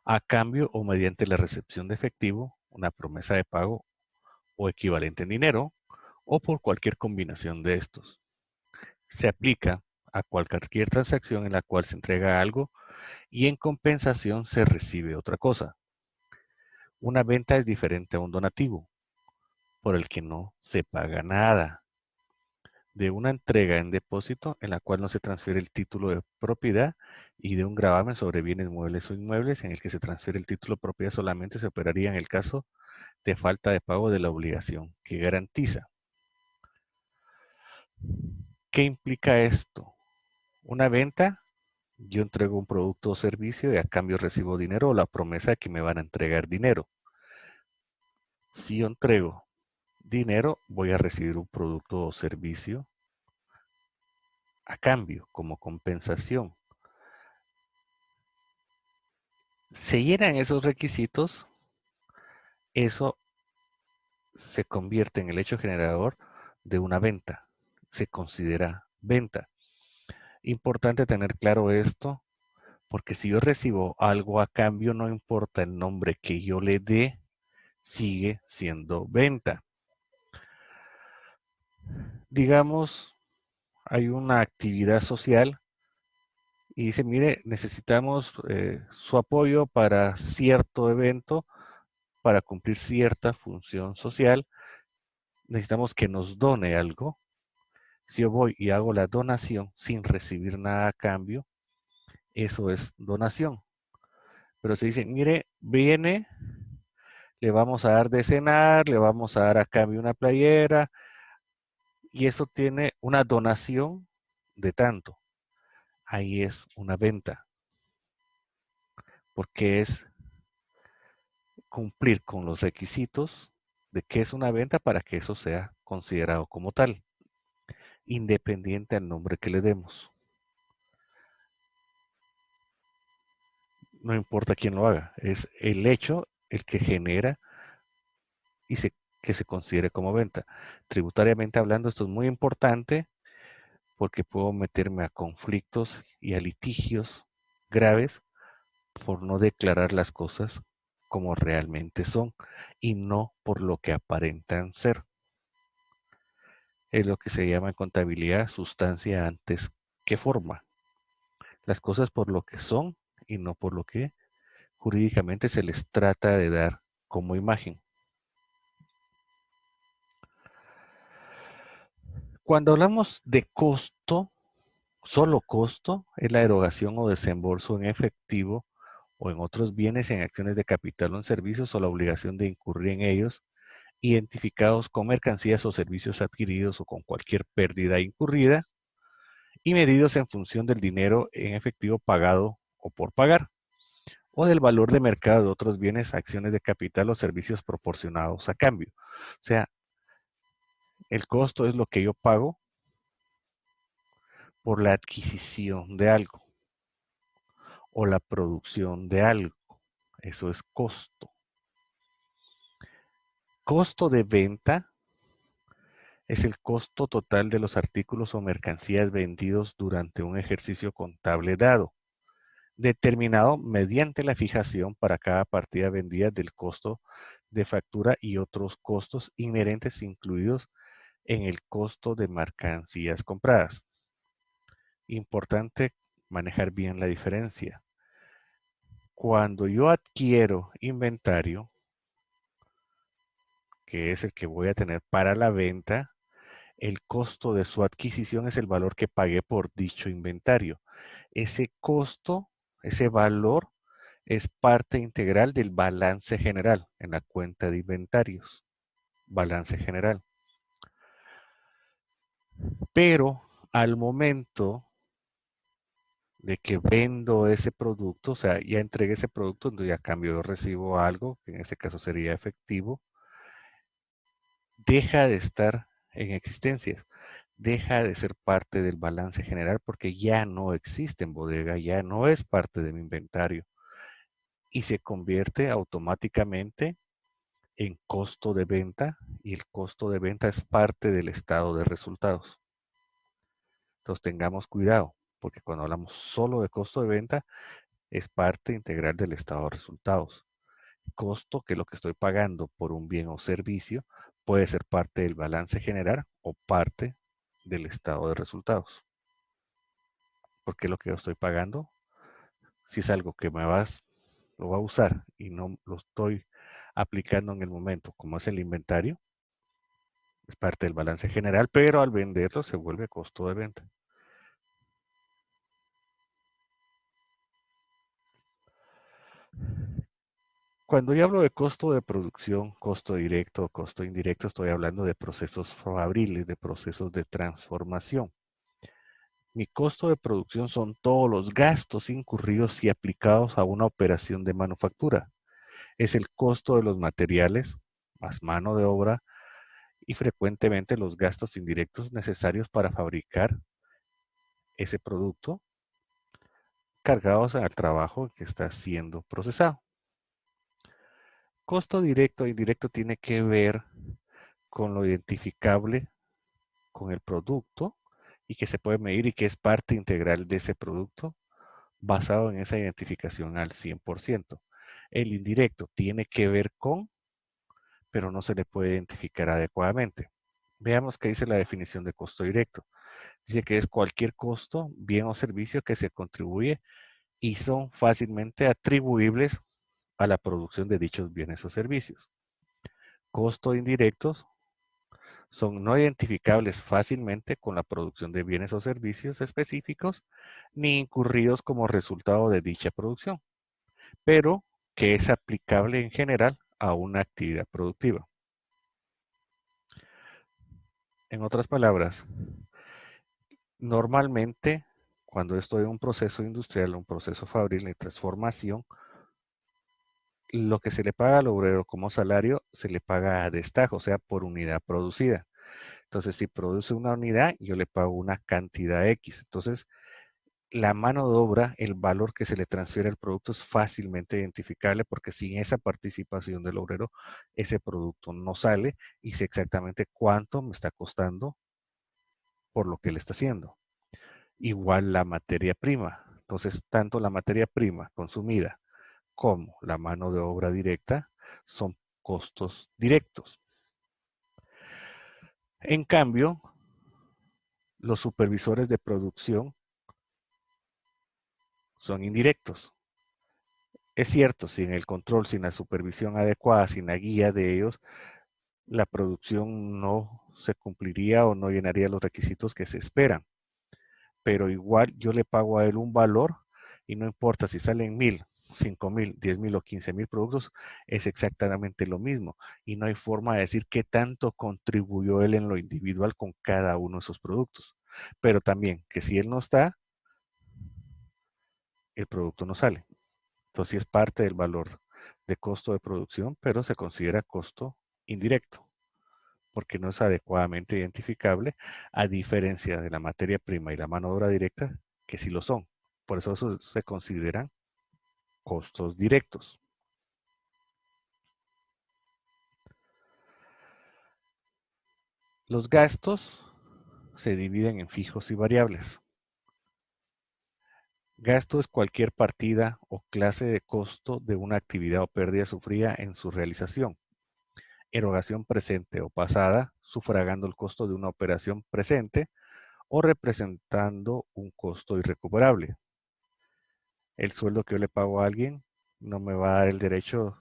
a cambio o mediante la recepción de efectivo, una promesa de pago o equivalente en dinero, o por cualquier combinación de estos. Se aplica a cualquier transacción en la cual se entrega algo y en compensación se recibe otra cosa. Una venta es diferente a un donativo, por el que no se paga nada, de una entrega en depósito en la cual no se transfiere el título de propiedad y de un gravamen sobre bienes muebles o inmuebles en el que se transfiere el título de propiedad solamente se operaría en el caso de falta de pago de la obligación que garantiza. ¿Qué implica esto? Una venta, yo entrego un producto o servicio y a cambio recibo dinero o la promesa de que me van a entregar dinero. Si yo entrego dinero, voy a recibir un producto o servicio a cambio, como compensación. Se llenan esos requisitos, eso se convierte en el hecho generador de una venta. Se considera venta. Importante tener claro esto, porque si yo recibo algo a cambio, no importa el nombre que yo le dé, sigue siendo venta. Digamos, hay una actividad social y dice, mire, necesitamos su apoyo para cierto evento, para cumplir cierta función social, necesitamos que nos done algo. Si yo voy y hago la donación sin recibir nada a cambio, eso es donación. Pero si dicen, mire, viene, le vamos a dar de cenar, le vamos a dar a cambio una playera, y eso tiene una donación de tanto. Ahí es una venta, porque es cumplir con los requisitos de qué es una venta para que eso sea considerado como tal, independiente al nombre que le demos. No importa quién lo haga, es el hecho el que genera y que se considere como venta. Tributariamente hablando, esto es muy importante porque puedo meterme a conflictos y a litigios graves por no declarar las cosas como realmente son y no por lo que aparentan ser. Es lo que se llama en contabilidad sustancia antes que forma. Las cosas por lo que son y no por lo que jurídicamente se les trata de dar como imagen. Cuando hablamos de costo, solo costo es la erogación o desembolso en efectivo o en otros bienes, en acciones de capital o en servicios o la obligación de incurrir en ellos, identificados con mercancías o servicios adquiridos o con cualquier pérdida incurrida y medidos en función del dinero en efectivo pagado o por pagar, o del valor de mercado de otros bienes, acciones de capital o servicios proporcionados a cambio. O sea, el costo es lo que yo pago por la adquisición de algo o la producción de algo. Eso es costo. Costo de venta es el costo total de los artículos o mercancías vendidos durante un ejercicio contable dado, determinado mediante la fijación para cada partida vendida del costo de factura y otros costos inherentes incluidos en el costo de mercancías compradas. Importante manejar bien la diferencia. Cuando yo adquiero inventario, que es el que voy a tener para la venta, el costo de su adquisición es el valor que pagué por dicho inventario. Ese costo, ese valor, es parte integral del balance general en la cuenta de inventarios. Balance general. Pero al momento de que vendo ese producto, o sea, ya entregué ese producto, entonces ya cambio, recibo algo, que en ese caso sería efectivo, deja de estar en existencia, deja de ser parte del balance general porque ya no existe en bodega, ya no es parte de mi inventario y se convierte automáticamente en costo de venta y el costo de venta es parte del estado de resultados. Entonces tengamos cuidado porque cuando hablamos solo de costo de venta es parte integral del estado de resultados. Costo, que es lo que estoy pagando por un bien o servicio, puede ser parte del balance general o parte del estado de resultados. Porque lo que yo estoy pagando, si es algo que lo va a usar y no lo estoy aplicando en el momento, como es el inventario, es parte del balance general, pero al venderlo se vuelve costo de venta. Cuando yo hablo de costo de producción, costo directo, costo indirecto, estoy hablando de procesos fabriles, de procesos de transformación. Mi costo de producción son todos los gastos incurridos y aplicados a una operación de manufactura. Es el costo de los materiales, más mano de obra y frecuentemente los gastos indirectos necesarios para fabricar ese producto cargados al trabajo que está siendo procesado. Costo directo e indirecto tiene que ver con lo identificable con el producto y que se puede medir y que es parte integral de ese producto basado en esa identificación al 100%. El indirecto tiene que ver con, pero no se le puede identificar adecuadamente. Veamos qué dice la definición de costo directo. Dice que es cualquier costo, bien o servicio que se contribuye y son fácilmente atribuibles a la producción de dichos bienes o servicios. Costos indirectos son no identificables fácilmente con la producción de bienes o servicios específicos, ni incurridos como resultado de dicha producción, pero que es aplicable en general a una actividad productiva. En otras palabras, normalmente cuando estoy en un proceso industrial, un proceso fabril de transformación, lo que se le paga al obrero como salario se le paga a destajo, o sea, por unidad producida. Entonces, si produce una unidad, yo le pago una cantidad X. Entonces, la mano de obra, el valor que se le transfiere al producto es fácilmente identificable porque sin esa participación del obrero, ese producto no sale y sé exactamente cuánto me está costando por lo que él está haciendo. Igual la materia prima. Entonces, tanto la materia prima consumida como la mano de obra directa son costos directos. En cambio, los supervisores de producción son indirectos. Es cierto, sin el control, sin la supervisión adecuada, sin la guía de ellos, la producción no se cumpliría o no llenaría los requisitos que se esperan. Pero igual yo le pago a él un valor y no importa si salen 1000, 5000, 10,000 o 15,000 productos, es exactamente lo mismo. Y no hay forma de decir qué tanto contribuyó él en lo individual con cada uno de esos productos. Pero también que si él no está, el producto no sale. Entonces sí es parte del valor de costo de producción, pero se considera costo indirecto, porque no es adecuadamente identificable, a diferencia de la materia prima y la mano de obra directa, que sí lo son. Por eso se consideran costos directos. Los gastos se dividen en fijos y variables. Gasto es cualquier partida o clase de costo de una actividad o pérdida sufrida en su realización. Erogación presente o pasada, sufragando el costo de una operación presente o representando un costo irrecuperable. El sueldo que yo le pago a alguien no me va a dar el derecho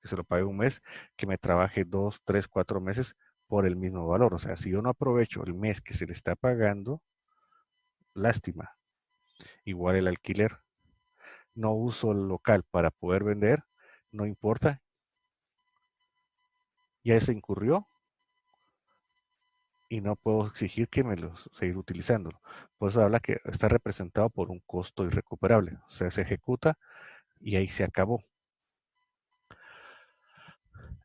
que se lo pague un mes, que me trabaje 2, 3, 4 meses por el mismo valor. O sea, si yo no aprovecho el mes que se le está pagando, lástima. Igual el alquiler. No uso el local para poder vender, no importa, ya se incurrió y no puedo exigir que me los seguir utilizándolo. Por eso habla que está representado por un costo irrecuperable. O sea, se ejecuta y ahí se acabó.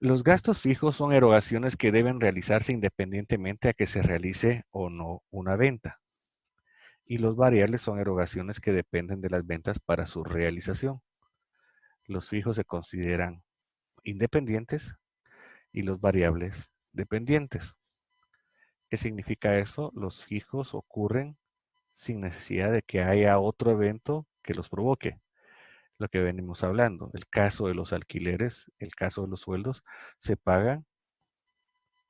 Los gastos fijos son erogaciones que deben realizarse independientemente a que se realice o no una venta. Y los variables son erogaciones que dependen de las ventas para su realización. Los fijos se consideran independientes y los variables dependientes. ¿Qué significa eso? Los fijos ocurren sin necesidad de que haya otro evento que los provoque. Lo que venimos hablando, el caso de los alquileres, el caso de los sueldos, se pagan,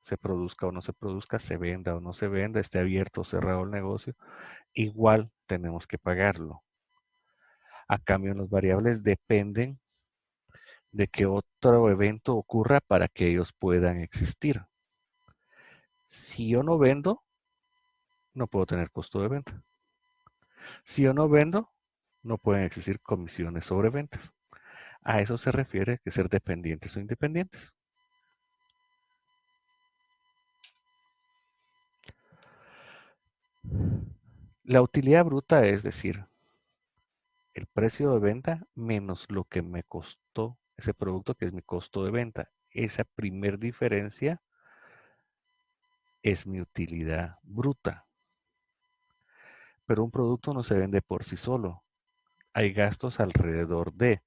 se produzca o no se produzca, se venda o no se venda, esté abierto o cerrado el negocio, igual tenemos que pagarlo. A cambio, los variables dependen de que otro evento ocurra para que ellos puedan existir. Si yo no vendo, no puedo tener costo de venta. Si yo no vendo, no pueden existir comisiones sobre ventas. A eso se refiere que ser dependientes o independientes. La utilidad bruta es decir, el precio de venta menos lo que me costó ese producto, que es mi costo de venta. Esa primer diferencia es mi utilidad bruta. Pero un producto no se vende por sí solo. Hay gastos alrededor de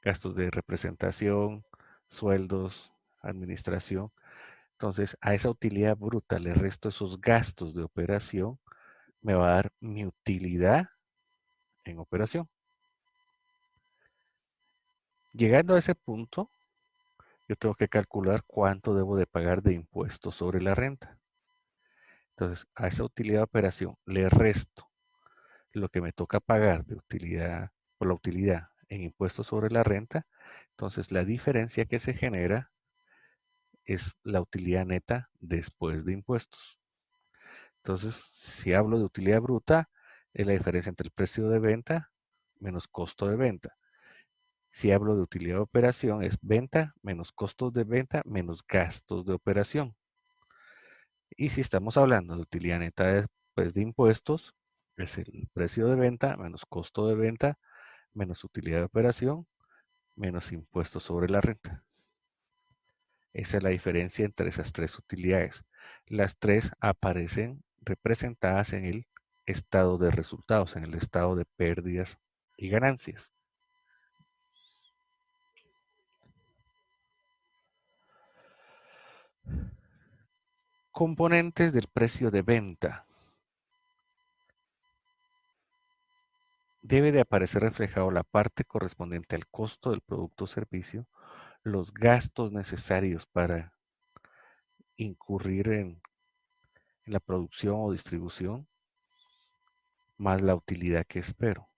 gastos de representación, sueldos, administración. Entonces, a esa utilidad bruta le resto esos gastos de operación, me va a dar mi utilidad en operación. Llegando a ese punto, yo tengo que calcular cuánto debo de pagar de impuestos sobre la renta. Entonces, a esa utilidad de operación le resto lo que me toca pagar de utilidad, por la utilidad en impuestos sobre la renta. Entonces, la diferencia que se genera es la utilidad neta después de impuestos. Entonces, si hablo de utilidad bruta, es la diferencia entre el precio de venta menos costo de venta. Si hablo de utilidad de operación, es venta menos costos de venta menos gastos de operación. Y si estamos hablando de utilidad neta después de impuestos, es el precio de venta menos costo de venta menos utilidad de operación menos impuestos sobre la renta. Esa es la diferencia entre esas tres utilidades. Las tres aparecen representadas en el estado de resultados, en el estado de pérdidas y ganancias. Componentes del precio de venta. Debe de aparecer reflejado la parte correspondiente al costo del producto o servicio, los gastos necesarios para incurrir en la producción o distribución, más la utilidad que espero.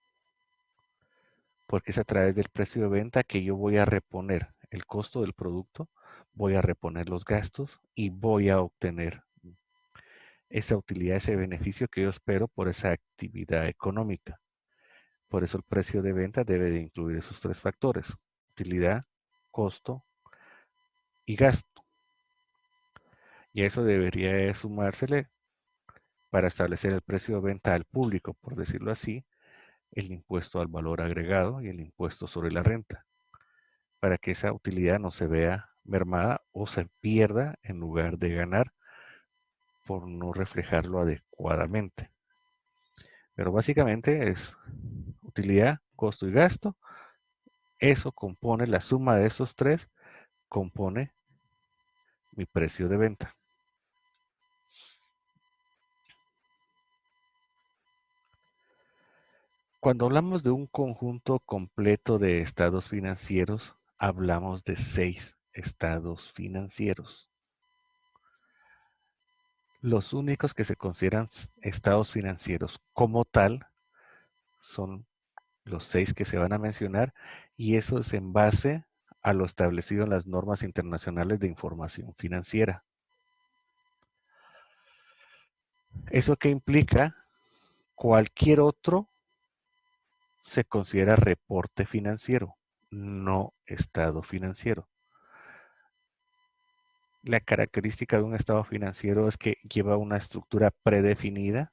Porque es a través del precio de venta que yo voy a reponer el costo del producto, voy a reponer los gastos y voy a obtener esa utilidad, ese beneficio que yo espero por esa actividad económica. Por eso el precio de venta debe de incluir esos tres factores: utilidad, costo y gasto. Y a eso debería de sumársele, para establecer el precio de venta al público, por decirlo así, el impuesto al valor agregado y el impuesto sobre la renta, para que esa utilidad no se vea mermada o se pierda en lugar de ganar por no reflejarlo adecuadamente. Pero básicamente es utilidad, costo y gasto. Eso compone, la suma de esos tres compone mi precio de venta. Cuando hablamos de un conjunto completo de estados financieros, hablamos de 6 estados financieros. Los únicos que se consideran estados financieros como tal son los 6 que se van a mencionar, y eso es en base a lo establecido en las normas internacionales de información financiera. ¿Eso qué implica? Cualquier otro se considera reporte financiero, no estado financiero. La característica de un estado financiero es que lleva una estructura predefinida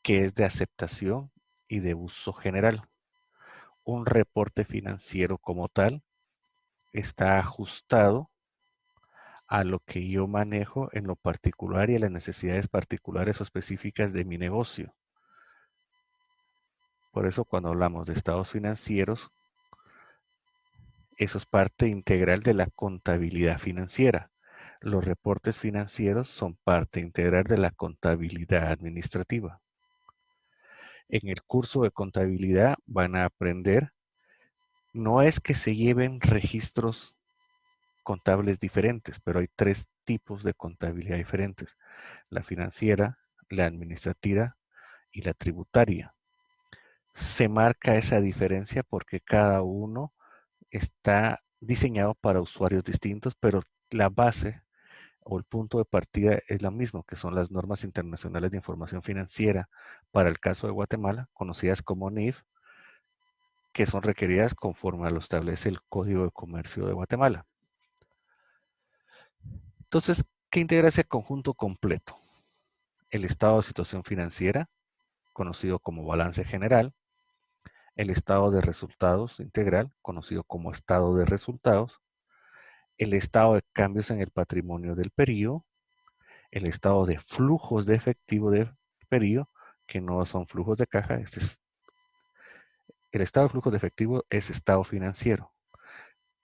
que es de aceptación y de uso general. Un reporte financiero como tal está ajustado a lo que yo manejo en lo particular y a las necesidades particulares o específicas de mi negocio. Por eso cuando hablamos de estados financieros, eso es parte integral de la contabilidad financiera. Los reportes financieros son parte integral de la contabilidad administrativa. En el curso de contabilidad van a aprender, no es que se lleven registros contables diferentes, pero hay tres tipos de contabilidad diferentes: la financiera, la administrativa y la tributaria. Se marca esa diferencia porque cada uno está diseñado para usuarios distintos, pero la base o el punto de partida es la misma, que son las normas internacionales de información financiera para el caso de Guatemala, conocidas como NIF, que son requeridas conforme a lo establece el Código de Comercio de Guatemala. Entonces, ¿qué integra ese conjunto completo? El estado de situación financiera, conocido como balance general; el estado de resultados integral, conocido como estado de resultados; el estado de cambios en el patrimonio del periodo; el estado de flujos de efectivo del periodo, que no son flujos de caja. El estado de flujos de efectivo es estado financiero.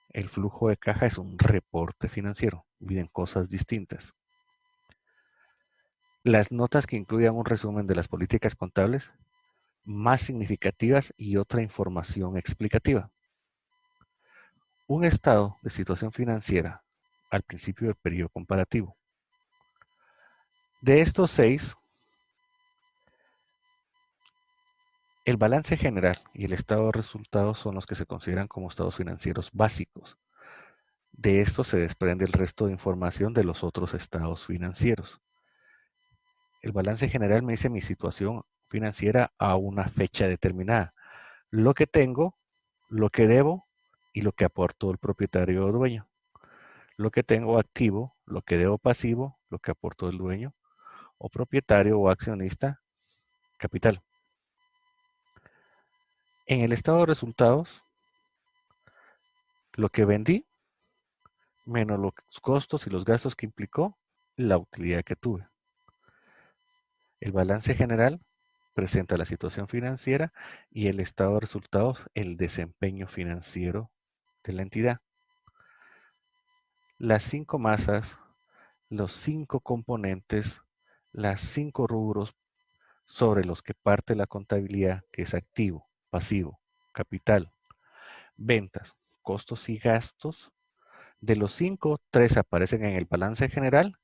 El flujo de caja es un reporte financiero. Miden cosas distintas. Las notas que incluyan un resumen de las políticas contables más significativas y otra información explicativa. Un estado de situación financiera al principio del periodo comparativo. De estos 6, el balance general y el estado de resultados son los que se consideran como estados financieros básicos. De esto se desprende el resto de información de los otros estados financieros. El balance general me dice mi situación financiera a una fecha determinada: lo que tengo, lo que debo y lo que aportó el propietario o dueño. Lo que tengo activo, lo que debo pasivo, lo que aportó el dueño o propietario o accionista, capital. En el estado de resultados, lo que vendí menos los costos y los gastos que implicó, la utilidad que tuve. El balance general presenta la situación financiera y el estado de resultados, el desempeño financiero de la entidad. Las 5 masas, los 5 componentes, las 5 rubros sobre los que parte la contabilidad, que es activo, pasivo, capital, ventas, costos y gastos. De los 5, 3 aparecen en el balance general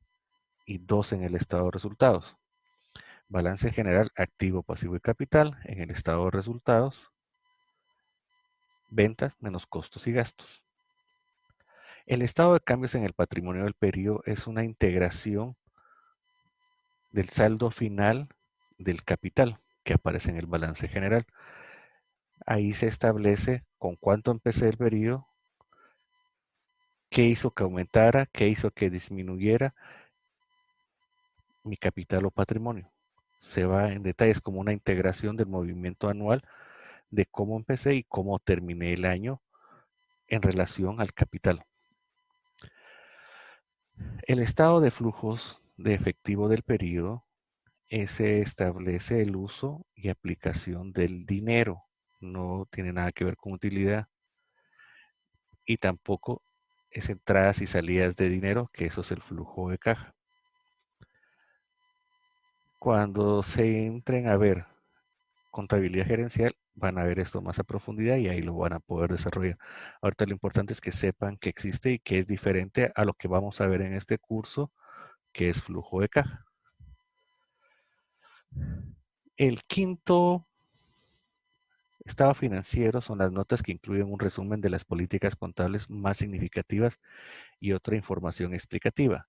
y 2 en el estado de resultados. Balance general, activo, pasivo y capital. En el estado de resultados, ventas menos costos y gastos. El estado de cambios en el patrimonio del periodo es una integración del saldo final del capital que aparece en el balance general. Ahí se establece con cuánto empecé el periodo, qué hizo que aumentara, qué hizo que disminuyera mi capital o patrimonio. Se va en detalles como una integración del movimiento anual de cómo empecé y cómo terminé el año en relación al capital. El estado de flujos de efectivo del periodo se establece el uso y aplicación del dinero. No tiene nada que ver con utilidad y tampoco es entradas y salidas de dinero, que eso es el flujo de caja. Cuando se entren a ver contabilidad gerencial, van a ver esto más a profundidad y ahí lo van a poder desarrollar. Ahorita lo importante es que sepan que existe y que es diferente a lo que vamos a ver en este curso, que es flujo de caja. El quinto estado financiero son las notas que incluyen un resumen de las políticas contables más significativas y otra información explicativa.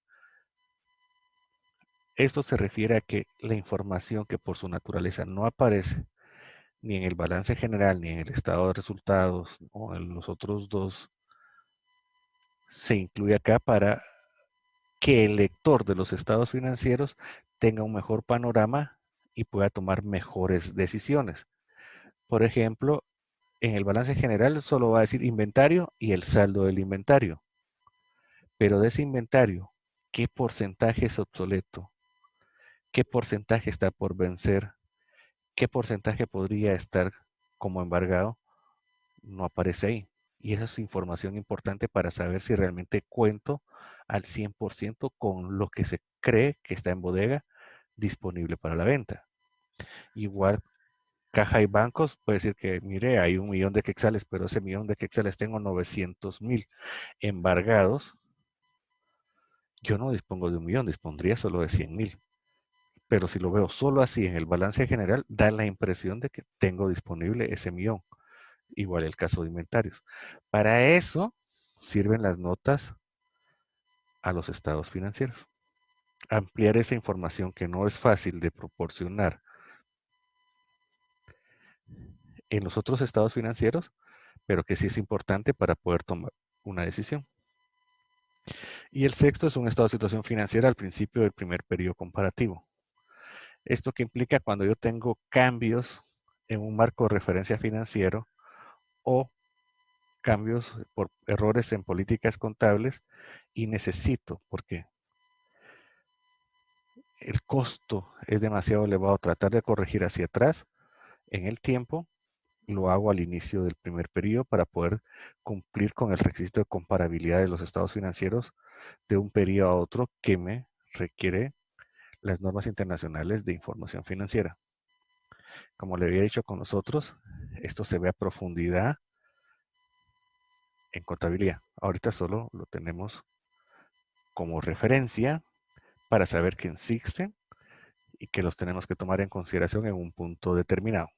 Esto se refiere a que la información que por su naturaleza no aparece ni en el balance general ni en el estado de resultados o en los otros dos, se incluye acá para que el lector de los estados financieros tenga un mejor panorama y pueda tomar mejores decisiones. Por ejemplo, en el balance general solo va a decir inventario y el saldo del inventario. Pero de ese inventario, ¿qué porcentaje es obsoleto? ¿Qué porcentaje está por vencer? ¿Qué porcentaje podría estar como embargado? No aparece ahí. Y esa es información importante para saber si realmente cuento al 100% con lo que se cree que está en bodega disponible para la venta. Igual, caja y bancos puede decir que, mire, hay 1 millón de quetzales, pero ese millón de quetzales tengo 900,000 embargados. Yo no dispongo de 1 millón, dispondría solo de 100,000. Pero si lo veo solo así en el balance general, da la impresión de que tengo disponible ese millón. Igual el caso de inventarios. Para eso sirven las notas a los estados financieros. Ampliar esa información que no es fácil de proporcionar en los otros estados financieros, pero que sí es importante para poder tomar una decisión. Y el sexto es un estado de situación financiera al principio del primer periodo comparativo. Esto que implica cuando yo tengo cambios en un marco de referencia financiero o cambios por errores en políticas contables y necesito, porque el costo es demasiado elevado, tratar de corregir hacia atrás en el tiempo, lo hago al inicio del primer periodo para poder cumplir con el requisito de comparabilidad de los estados financieros de un periodo a otro que me requiere las normas internacionales de información financiera. Como le había dicho con nosotros, esto se ve a profundidad en contabilidad. Ahorita solo lo tenemos como referencia para saber que existen y que los tenemos que tomar en consideración en un punto determinado.